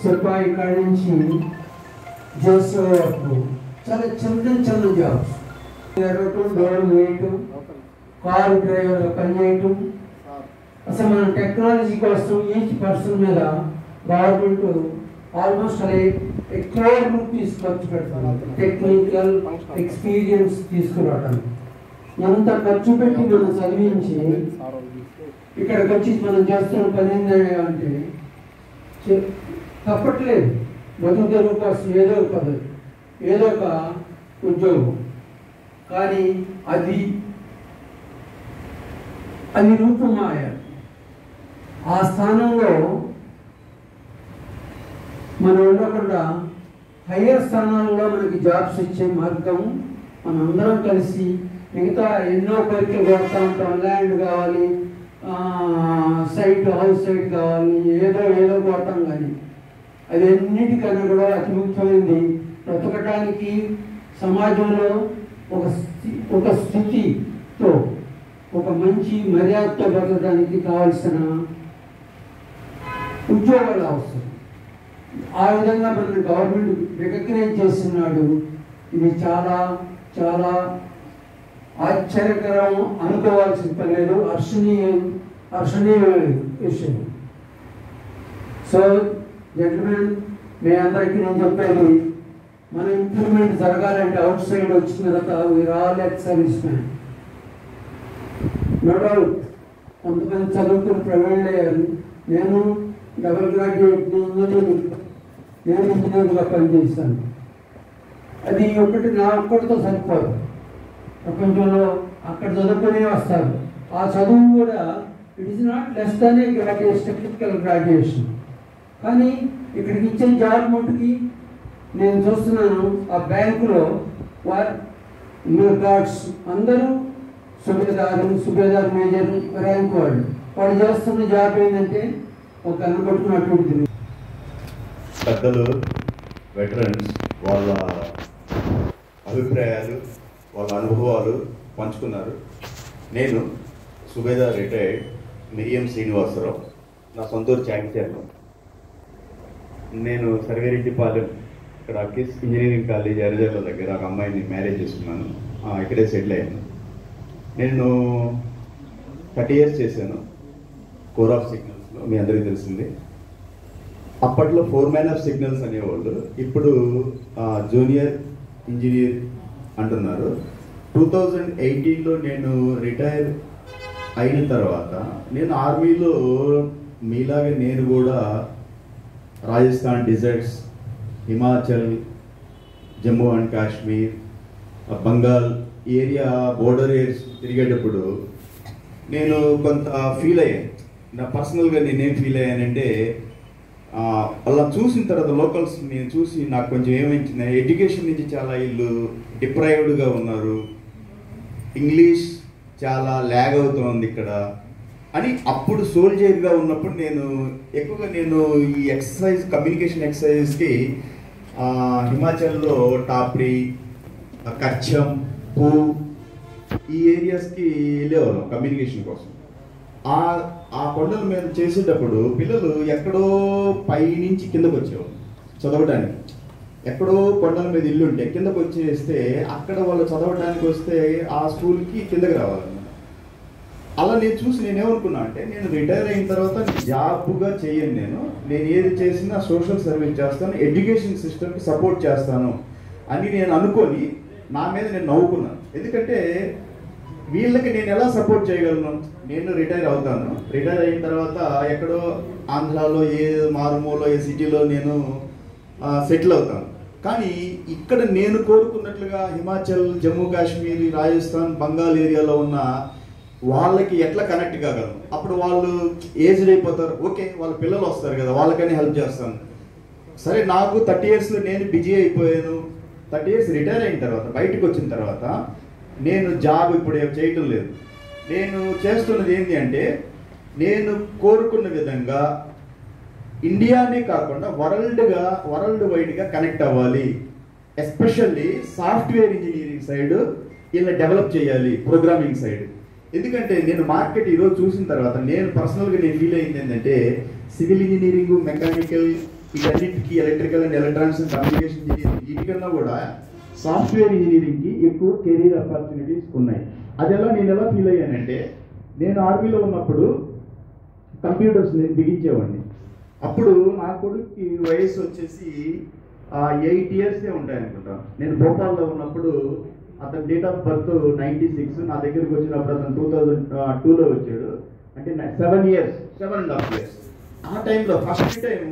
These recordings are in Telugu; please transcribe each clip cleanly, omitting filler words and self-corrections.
సిపాయి కాడి నుంచి జేసీ వరకు చాలా చిన్న జాబ్స్. ఎరగటం, డోర్ వేయటం, కారు డ్రైవర్గా పనిచేయటం. అసలు మన టెక్నాలజీ కోసం ఈచ్ పర్సన్ మీద గవర్నమెంట్ ఆల్మోస్ట్ ₹1 crore ఖర్చు పెడతారు టెక్నికల్ ఎక్స్పీరియన్స్ తీసుకురావడానికి. ఎంత ఖర్చు పెట్టి మనం చదివించి ఇక్కడికి వచ్చి మనం చేస్తున్న పని అంటే తప్పట్లేదు. బతుకు తెరువు కోసం ఏదో ఒక పదవి, ఏదో ఒక ఉద్యోగం. కానీ అది రూపమాయ. ఆ స్థానంలో మనం ఉండకుండా హయ్యర్ స్థానాల్లో మనకి జాబ్స్ ఇచ్చే మార్గం మనందరం కలిసి మిగతా ఎన్నో కోరికలు కొడతా ఉంటాం. ల్యాండ్ కావాలి, హౌస్ సైట్ కావాలి, ఏదో కొడతాం. కానీ అది అన్నిటికన్నా కూడా అతి ముఖ్యమైనది బ్రతకటానికి, సమాజంలో ఒక స్థితితో, ఒక మంచి మర్యాదతో బ్రతకడానికి కావాల్సిన ఉద్యోగాలు అవసరం. ఆ విధంగా మన గవర్నమెంట్ రికగ్నైజ్ చేస్తున్నాడు. ఇది చాలా చాలా ఆశ్చర్యకరం, అనుకోవాల్సిన పని లేదు, హర్షణీయమైన విషయం. సో జెంటిల్మెన్, మీ అందరికీ నేను చెప్పేది, మన ఇంప్లిమెంట్ జరగాలంటే అవుట్ సైడ్ వచ్చిన తర్వాత we're all ex serviceman. No doubt కొంతమంది చదువుకుని ప్రవీణ్ అయ్యారు. నేను డబుల్ గ్రాడ్యుయేట్, నేను ఇంజనీర్గా పనిచేస్తాను. అది ఒకటి నా ఒక్కటితో సరిపోదు. ప్రపంచంలో అక్కడ చదువుకునే వస్తారు. ఆ చదువు కూడా it is not less than a technical graduation. కానీ ఇక్కడికి ఇచ్చే జాబ్ మటుకి నేను చూస్తున్నాను, ఆ బ్యాంకులో గార్డ్స్ అందరూ సుబేదారు మేజర్ ర్యాంక్ వాళ్ళు చేస్తున్న జాబ్ ఏంటంటే ఒక అనుకుంటున్నటువంటి పెద్దలు, వెటరన్స్ వాళ్ళ అభిప్రాయాలు, వాళ్ళ అనుభవాలు పంచుకున్నారు. నేను సుబేదార్ రిటైర్డ్ మిరియం శ్రీనివాసరావు, నా సొంతూరు చాకిచర్ల. నేను సర్వేరెడ్డిపాలెం ఇక్కడ కిస్ ఇంజనీరింగ్ కాలేజ్ ఎర్రజల్ల దగ్గర ఒక అమ్మాయిని మ్యారేజ్ చేసుకున్నాను. ఇక్కడే సెటిల్ అయ్యాను. నేను 30 years చేశాను కోర్ ఆఫ్ సిగ్నల్స్లో. మీ అందరికీ తెలిసింది, అప్పట్లో ఫోర్మ్యాన్ ఆఫ్ సిగ్నల్స్ అనేవాళ్ళు, ఇప్పుడు జూనియర్ ఇంజనీర్ అంటున్నారు. 2018లో నేను రిటైర్ అయిన తర్వాత నేను ఆర్మీలో మీలాగే నేను కూడా Rajasthan deserts, Himachal, Jammu and Kashmir, Bengal area border areas తిరిగేటప్పుడు నేను కొంత ఫీల్ అయ్యాను. నా పర్సనల్గా నేనేం ఫీల్ అయ్యానంటే, అలా చూసిన తర్వాత లోకల్స్ నేను చూసి నాకు కొంచెం ఏమైంది, ఎడ్యుకేషన్ నుంచి చాలా వీళ్ళు డిప్రైవ్డ్గా ఉన్నారు, ఇంగ్లీష్ చాలా ల్యాగ్ అవుతుంది ఇక్కడ అని. అప్పుడు సోల్జర్గా ఉన్నప్పుడు నేను ఎక్కువగా ఈ ఎక్సర్సైజ్, కమ్యూనికేషన్ ఎక్సర్సైజ్కి హిమాచల్లో టాప్రీ, కచ్చం, పూ ఈ ఏరియాస్కి వెళ్ళేవాళ్ళం కమ్యూనికేషన్ కోసం. ఆ కొండల మీద చేసేటప్పుడు పిల్లలు ఎక్కడో పైనుంచి కిందకు వచ్చేవాళ్ళు చదవడానికి. ఎక్కడో కొండల మీద ఇల్లు ఉంటే కిందకు వచ్చేస్తే అక్కడ వాళ్ళు చదవడానికి వస్తే ఆ స్కూల్కి కిందకి రావాలన్నమాట. అలా నేను చూసి నేనేమనుకున్నా అంటే, నేను రిటైర్ అయిన తర్వాత జాబ్గా చేయను, నేను ఏది చేసినా సోషల్ సర్వీస్ చేస్తాను, ఎడ్యుకేషన్ సిస్టమ్కి సపోర్ట్ చేస్తాను అని నేను అనుకొని నా మీద నేను నవ్వుకున్నాను. ఎందుకంటే వీళ్ళకి నేను ఎలా సపోర్ట్ చేయగలను? నేను రిటైర్ అవుతాను, రిటైర్ అయిన తర్వాత ఎక్కడో ఆంధ్రాలో ఏ మారుమూలో ఏ సిటీలో నేను సెటిల్ అవుతాను. కానీ ఇక్కడ నేను కోరుకున్నట్లుగా హిమాచల్, జమ్మూ కాశ్మీర్, రాజస్థాన్, బంగాల్ ఏరియాలో ఉన్న వాళ్ళకి ఎట్లా కనెక్ట్ కాగలను? అప్పుడు వాళ్ళు ఏజ్డ్ అయిపోతారు, ఓకే వాళ్ళ పిల్లలు వస్తారు కదా, వాళ్ళకని హెల్ప్ చేస్తాను. సరే, నాకు 30 yearsలో నేను బిజీ అయిపోయాను. 30 years రిటైర్ అయిన తర్వాత బయటకు వచ్చిన తర్వాత నేను జాబ్ ఇప్పుడు చేయటం లేదు. నేను చేస్తున్నది ఏంటి అంటే, నేను కోరుకున్న విధంగా ఇండియానే కాకుండా వరల్డ్ వైడ్గా కనెక్ట్ అవ్వాలి. ఎస్పెషల్లీ సాఫ్ట్వేర్ ఇంజనీరింగ్ సైడ్ ఇలా డెవలప్ చేయాలి, ప్రోగ్రామింగ్ సైడ్. ఎందుకంటే నేను మార్కెట్ ఈరోజు చూసిన తర్వాత నేను పర్సనల్గా నేను ఫీల్ అయింది ఏంటంటే, సివిల్ ఇంజనీరింగ్, మెకానికల్, వీటన్నిటికీ electrical and electronics and communication engineering వీటికన్నా కూడా సాఫ్ట్వేర్ ఇంజనీరింగ్కి ఎక్కువ కెరీర్ ఆపర్చునిటీస్ ఉన్నాయి. నేను ఎలా ఫీల్ అయ్యానంటే, నేను ఆర్మీలో ఉన్నప్పుడు కంప్యూటర్స్ నేను బిగించేవాడిని. అప్పుడు నా కొడుక్కి వయసు వచ్చేసి 8 years ఉంటాయి అనుకుంటాను. నేను భోపాల్లో ఉన్నప్పుడు అతని డేట్ ఆఫ్ బర్త్ 96, నా దగ్గరికి వచ్చినప్పుడు అతను 2002లో వచ్చాడు. అంటే 7.5 years. ఆ టైంలో ఫస్ట్ టైం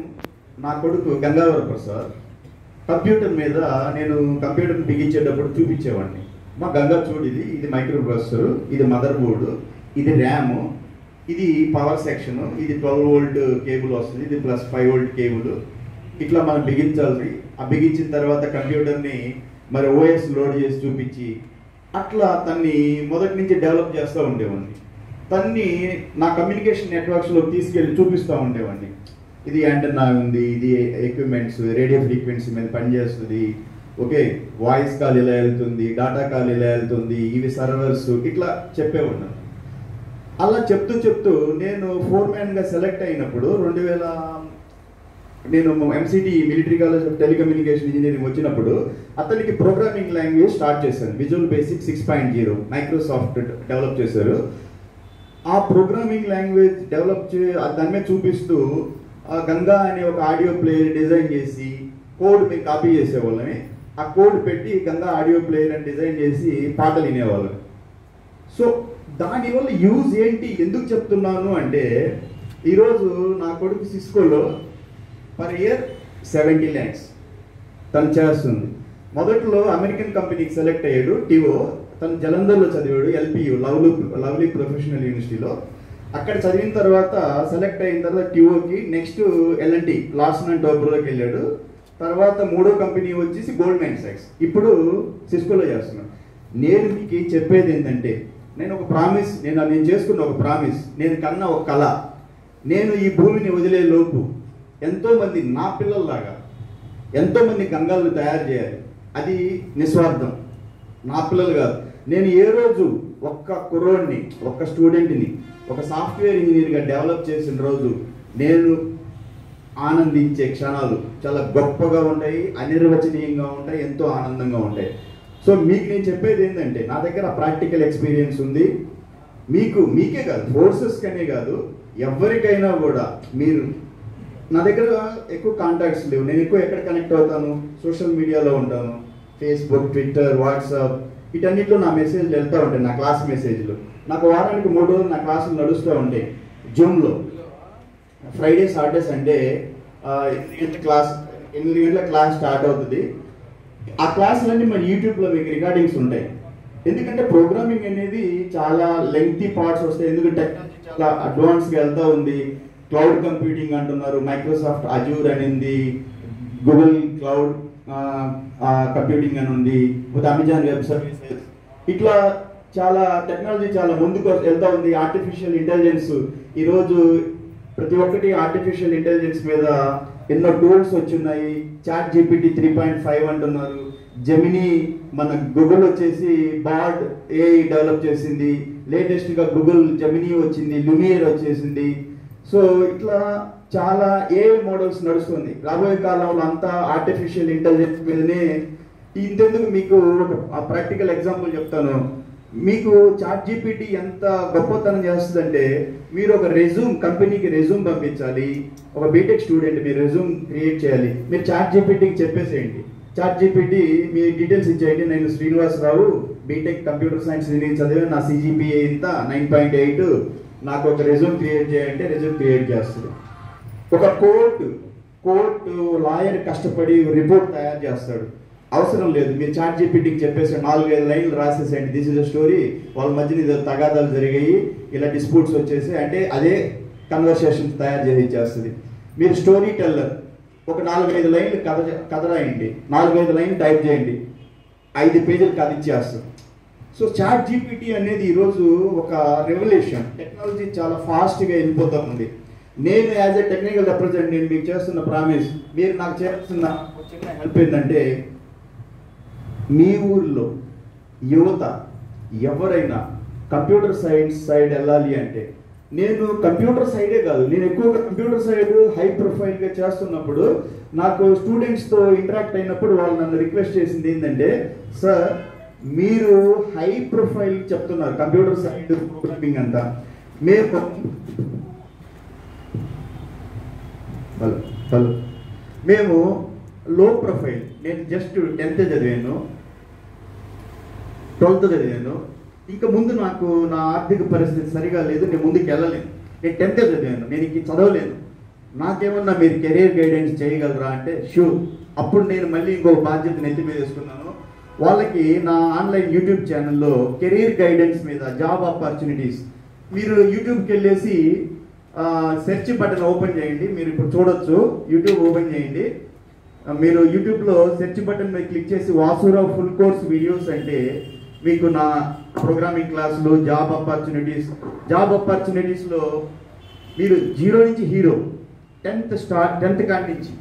నా కొడుకు గంగావర ప్రసాద్ కంప్యూటర్ మీద నేను కంప్యూటర్ని బిగించేటప్పుడు చూపించేవాడిని. మా గంగా చూడు, ఇది మైక్రో ప్రాసెసర్, ఇది మదర్ బోర్డు, ఇది ర్యామ్, ఇది పవర్ సెక్షన్, ఇది 12 volt కేబుల్ వస్తుంది, ఇది +5 volt కేబుల్, ఇట్లా మనం బిగించాలి. ఆ బిగించిన తర్వాత కంప్యూటర్ని మరి ఓఎస్ లోడ్ చేసి చూపించి అట్లా తన్ని మొదటి నుంచి డెవలప్ చేస్తూ ఉండేవాడిని. తన్ని నా కమ్యూనికేషన్ నెట్వర్క్స్లో తీసుకెళ్ళి చూపిస్తూ ఉండేవాడిని. ఇది యాంటెన్నా ఉంది, ఇది ఎక్విప్మెంట్స్, రేడియో ఫ్రీక్వెన్సీ మీద పనిచేస్తుంది, ఓకే, వాయిస్ కాల్ ఇలా వెళ్తుంది, డాటా కాల్ ఇలా వెళ్తుంది, ఇవి సర్వర్స్, ఇట్లా చెప్పేవాడిని. అలా చెప్తూ నేను ఫోర్మ్యాన్గా సెలెక్ట్ అయినప్పుడు నేను MCT military college of telecommunication engineering వచ్చినప్పుడు అతనికి ప్రోగ్రామింగ్ లాంగ్వేజ్ స్టార్ట్ చేశాను. విజువల్ బేసిక్ 6.0 మైక్రోసాఫ్ట్ డెవలప్ చేశారు. ఆ ప్రోగ్రామింగ్ లాంగ్వేజ్ దాని మీద చూపిస్తూ గంగా అనే ఒక ఆడియో ప్లేయర్ డిజైన్ చేసి కోడ్ మేము కాపీ చేసేవాళ్ళని. ఆ కోడ్ పెట్టి గంగా ఆడియో ప్లేయర్ అని డిజైన్ చేసి పాటలు వినేవాళ్ళం. సో దానివల్ల యూజ్ ఏంటి, ఎందుకు చెప్తున్నాను అంటే, ఈరోజు నా కొడుకు సిస్కోలో per year 70 lakhs తను చేస్తుంది. మొదట్లో అమెరికన్ కంపెనీకి సెలెక్ట్ అయ్యాడు, టివో. తను జలంధర్లో చదివాడు, LPU లవ్లీ ప్రొఫెషనల్ యూనివర్సిటీలో. అక్కడ చదివిన తర్వాత సెలెక్ట్ అయిన తర్వాత టివోకి నెక్స్ట్ L&T లార్సన్ అండ్ టోబ్రోకి వెళ్ళాడు. తర్వాత 3వ కంపెనీ వచ్చేసి గోల్డ్మ్యాన్ సాక్స్. ఇప్పుడు సిస్కోలో చేస్తున్నాను. నేను మీకు చెప్పేది ఏంటంటే, నేను ఒక ప్రామిస్, నేను చేసుకున్న ఒక ప్రామిస్, నేను కన్నా ఒక కళ. నేను ఈ భూమిని వదిలే లోపు ఎంతోమంది నా పిల్లల్లాగా ఎంతోమంది గంగాలను తయారు చేయాలి. అది నిస్వార్థం, నా పిల్లలు కాదు. నేను ఏ రోజు ఒక్క కుర్రోడిని, ఒక్క స్టూడెంట్ని ఒక సాఫ్ట్వేర్ ఇంజనీర్గా డెవలప్ చేసిన రోజు నేను ఆనందించే క్షణాలు చాలా గొప్పగా ఉంటాయి, అనిర్వచనీయంగా ఉంటాయి, ఎంతో ఆనందంగా ఉంటాయి. సో మీకు నేను చెప్పేది ఏంటంటే, నా దగ్గర ప్రాక్టికల్ ఎక్స్పీరియన్స్ ఉంది. మీకే కాదు, ఫోర్సెస్కనే కాదు, ఎవరికైనా కూడా మీరు, నా దగ్గర ఎక్కువ కాంటాక్ట్స్ లేవు. నేను ఎక్కువ ఎక్కడ కనెక్ట్ అవుతాను, సోషల్ మీడియాలో ఉంటాను, ఫేస్బుక్, ట్విట్టర్, వాట్సాప్, వీటన్నిటిలో నా మెసేజ్లు వెళ్తూ ఉంటాయి, నా క్లాస్ మెసేజ్లు. నాకు వారానికి 3 రోజులు నా క్లాసులు నడుస్తూ ఉంటాయి జూమ్లో. ఫ్రైడే, సాటర్డే, సండే 8 గంటల క్లాస్ స్టార్ట్ అవుతుంది. ఆ క్లాసులన్నీ మన యూట్యూబ్లో మీకు రికార్డింగ్స్ ఉంటాయి. ఎందుకంటే ప్రోగ్రామింగ్ అనేది చాలా లెంగ్తీ పార్ట్స్ వస్తాయి. ఎందుకంటే టెక్నాలజీ చాలా అడ్వాన్స్గా వెళ్తూ ఉంది. క్లౌడ్ కంప్యూటింగ్ అంటున్నారు, మైక్రోసాఫ్ట్ అజూర్ అనింది, గూగుల్ క్లౌడ్ కంప్యూటింగ్ అని ఉంది, అమెజాన్ వెబ్ సర్వీసెస్, ఇట్లా చాలా టెక్నాలజీ చాలా ముందుకు వెళ్తూ ఉంది. ఆర్టిఫిషియల్ ఇంటెలిజెన్స్, ఈరోజు ప్రతి ఒక్కటి ఆర్టిఫిషియల్ ఇంటెలిజెన్స్ మీద ఎన్నో టూల్స్ వచ్చున్నాయి. చాట్ జీపీటీ 3.5 అంటున్నారు, జెమినీ, మన గూగుల్ వచ్చేసి బార్డ్ ఏఐ డెవలప్ చేసింది, లేటెస్ట్గా గూగుల్ జెమినీ వచ్చింది, లూమియర్ వచ్చేసింది. సో ఇట్లా చాలా ఏఐ మోడల్స్ నడుస్తుంది. రాబోయే కాలంలో అంతా ఆర్టిఫిషియల్ ఇంటెలిజెన్స్ మీదనే. ఇంతెందుకు మీకు ఒక ప్రాక్టికల్ ఎగ్జాంపుల్ చెప్తాను. మీకు చాట్ జీపీటీ ఎంత గొప్పతనం చేస్తుందంటే, మీరు ఒక కంపెనీకి రెజ్యూమ్ పంపించాలి, ఒక బీటెక్ స్టూడెంట్ మీరు రెజ్యూమ్ క్రియేట్ చేయాలి, మీరు చాట్ జీపీటీకి చెప్పేసేయండి, చాట్ జీపీటీ మీ డీటెయిల్స్ ఇచ్చేయండి, నేను Srinivasarao BTech computer science engineering చదివాను, నా CGPA ఇంత 9.8, నాకు ఒక రెజ్యూమ్ క్రియేట్ చేయాలంటే రెజ్యూమ్ క్రియేట్ చేస్తుంది. ఒక కోర్టు లాయర్ కష్టపడి రిపోర్ట్ తయారు చేస్తాడు, అవసరం లేదు, మీరు చాట్ జీపీటీకి చెప్పేసి 4-5 లైన్లు రాసేసేయండి, దిస్ ఇస్ అ స్టోరీ, వాళ్ళ మధ్యన ఇది తగాదాలు జరిగాయి, ఇలా డిస్ప్యూట్స్ వచ్చేసి, అంటే అదే కన్వర్సేషన్స్ తయారు చేసి ఇచ్చేస్తుంది. మీరు స్టోరీ టెల్లర్, ఒక 4-5 లైన్లు కథ రాయండి, 4-5 లైన్లు టైప్ చేయండి, 5 పేజీలు కథ ఇచ్చేస్తుంది. సో చాట్ జీపీటీ అనేది ఈరోజు ఒక రెవల్యూషన్. టెక్నాలజీ చాలా ఫాస్ట్గా వెళ్ళిపోతూ ఉంది. నేను యాజ్ ఎ టెక్నికల్ రిప్రజెంటేటివ్ మీకు చేస్తున్న ప్రామిస్, మీరు నాకు చేస్తున్న చిన్న హెల్ప్ ఏంటంటే, మీ ఊర్లో యువత ఎవరైనా కంప్యూటర్ సైన్స్ సైడ్ వెళ్ళాలి అంటే నేను కంప్యూటర్ సైడే కాదు, నేను ఎక్కువగా కంప్యూటర్ సైడ్ హై ప్రొఫైల్గా చేస్తున్నప్పుడు నాకు స్టూడెంట్స్తో ఇంటరాక్ట్ అయినప్పుడు వాళ్ళు నన్ను రిక్వెస్ట్ చేసింది ఏంటంటే, సార్ మీరు హై ప్రొఫైల్ చెప్తున్నారు కంప్యూటర్ సైడ్ ప్రోగ్రామింగ్ అంతా, మేము లో ప్రొఫైల్, నేను జస్ట్ 10th చదివాను, 12th చదివాను, ఇంకా ముందు నాకు నా ఆర్థిక పరిస్థితి సరిగా లేదు, నేను ముందుకు వెళ్ళలేను, నేను 10th చదివాను, నేను ఇంక చదవలేను, నాకేమన్నా మీరు కెరీర్ గైడెన్స్ చేయగలరా అంటే షూర్. అప్పుడు నేను మళ్ళీ ఇంకో బాధ్యత నెత్తి మీద వేసుకున్నాను. వాళ్ళకి నా ఆన్లైన్ యూట్యూబ్ ఛానల్లో కెరీర్ గైడెన్స్ మీద, జాబ్ ఆపర్చునిటీస్, మీరు యూట్యూబ్కి వెళ్ళేసి సెర్చ్ బటన్ ఓపెన్ చేయండి, మీరు ఇప్పుడు చూడొచ్చు, యూట్యూబ్ ఓపెన్ చేయండి, మీరు యూట్యూబ్లో సెర్చ్ బటన్ మీద క్లిక్ చేసి వాసురావు ఫుల్ కోర్స్ వీడియోస్ అంటే మీకు నా ప్రోగ్రామింగ్ క్లాసులు, జాబ్ ఆపర్చునిటీస్లో మీరు 0 నుంచి హీరో 10th కాడి నుంచి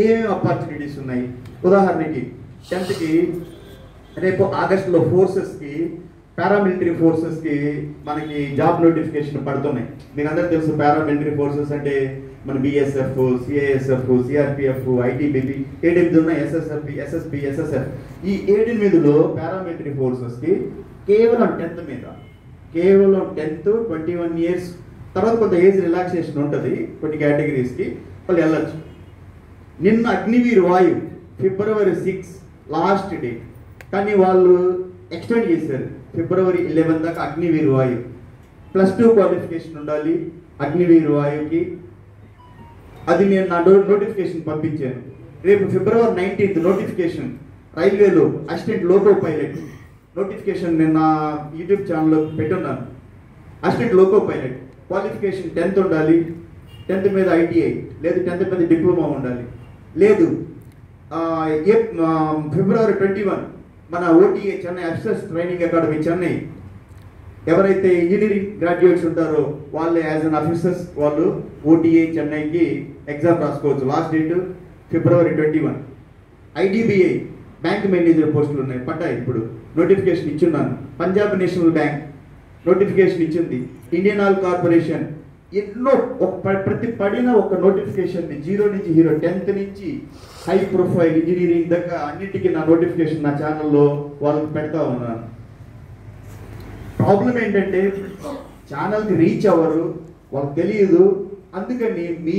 ఏమేమి ఆపర్చునిటీస్ ఉన్నాయి. ఉదాహరణకి 10th రేపు ఆగస్టులో ఫోర్సెస్కి, పారామిలిటరీ ఫోర్సెస్కి మనకి జాబ్ నోటిఫికేషన్ పడుతున్నాయి. మీకు అందరూ తెలుసు పారామిలిటరీ ఫోర్సెస్ అంటే మన BSF, CISF, CRPF, ITBP, 8 ఉన్నాయి, SSFP, SSP, SSF. ఈ 8లో పారామిలిటరీ ఫోర్సెస్కి కేవలం 10th మీద, కేవలం 10th 21 years, తర్వాత కొంత ఏజ్ రిలాక్సేషన్ ఉంటుంది కొన్ని కేటగిరీస్కి, వాళ్ళు వెళ్ళచ్చు. నిన్న అగ్నివీర్ వాయు February 6 లాస్ట్ డేట్, కానీ వాళ్ళు ఎక్స్టెండ్ చేశారు February 11 దాకా. అగ్నివీర్ వాయు +2 క్వాలిఫికేషన్ ఉండాలి అగ్నివీర్ వాయుకి. అది నేను నా నోటిఫికేషన్ పంపించాను. రేపు February 19 నోటిఫికేషన్ రైల్వేలో అసిస్టెంట్ లోకో పైలట్ నోటిఫికేషన్ నేను నా యూట్యూబ్ ఛానల్లో పెట్టున్నాను. Assistant loco pilot qualification 10th ఉండాలి, 10th మీద ITI లేదు, 10th మీద డిప్లొమా ఉండాలి. లేదు February 21 మన OTA Chennai officers training academy Chennai, ఎవరైతే ఇంజనీరింగ్ గ్రాడ్యుయేట్స్ ఉంటారో వాళ్ళు యాజ్ అన్ ఆఫీసర్స్ వాళ్ళు OTA చెన్నైకి ఎగ్జామ్ రాసుకోవచ్చు. Last date February 21. IDBI bank manager పోస్టులు ఉన్నాయి, పడ్డాయి, ఇప్పుడు నోటిఫికేషన్ ఇచ్చున్నాను. పంజాబ్ నేషనల్ బ్యాంక్ నోటిఫికేషన్ ఇచ్చింది. ఇండియన్ ఆయిల్ కార్పొరేషన్, ఎన్నో ప్రతి పడిన ఒక నోటిఫికేషన్ 0 నుంచి హీరో, 10th నుంచి హై ప్రొఫైల్ ఇంజనీరింగ్ దాకా అన్నిటికీ నా నోటిఫికేషన్ నా ఛానల్లో వాళ్ళకి పెడతా ఉన్నాను. ప్రాబ్లం ఏంటంటే ఛానల్కి రీచ్ అవ్వరు, వాళ్ళకి తెలియదు. అందుకని మీ